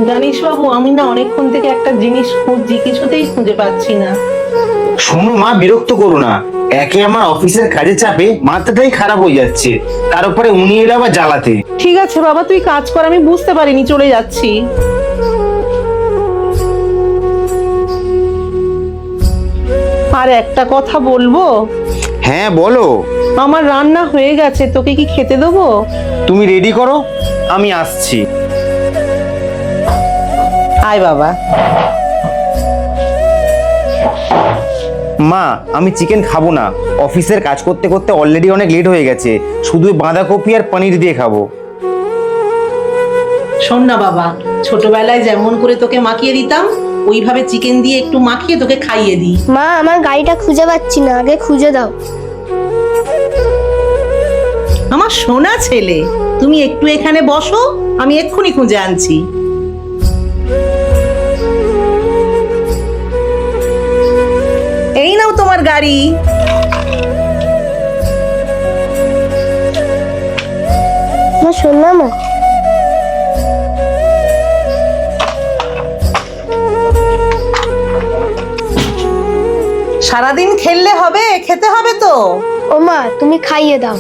জানিস বাবু, আমি না অনেকক্ষণ থেকে একটা জিনিস খুঁজছি, কিছুতেই খুঁজে পাচ্ছি না। শোনো মা, বিরক্ত করো না। একে আমার অফিসের কাজের চাপে মাথাটাই খারাপ হয়ে যাচ্ছে, তার উপরে উনি এরা আবার জ্বালাতে। ঠিক আছে বাবা, তুই কাজ কর, আমি বুঝতে পারিনি, চলে যাচ্ছি। আর একটা কথা বলবো? হ্যাঁ বলো। আমার রান্না হয়ে গেছে, তোকে কি খেতে দেবো? তুমি রেডি করো, আমি আসছি। আয় বাবা। মা, আমি চিকেন খাবো না। অফিসের কাজ করতে করতে অলরেডি অনেক লেট হয়ে গেছে, শুধু বাঁধাকপি আর পনির দিয়ে খাবো। শোন না বাবা, ছোটবেলায় যেমন করে তোকে মাখিয়ে দিতাম, ওইভাবে চিকেন দিয়ে একটু মাখিয়ে তোকে খাইয়ে দিই। মা, আমার গাড়িটা খুঁজে পাচ্ছি না, আগে খুঁজে দাও। আমার সোনা ছেলে, তুমি একটু এখানে বসো, আমি এক্ষুনি খুঁজে আনছি। এই নাও তোমার গাড়ি। মা, শোন না মা। সারাদিন খেললে হবে? খেতে হবে তো। ও মা, তুমি খাইয়ে দাও।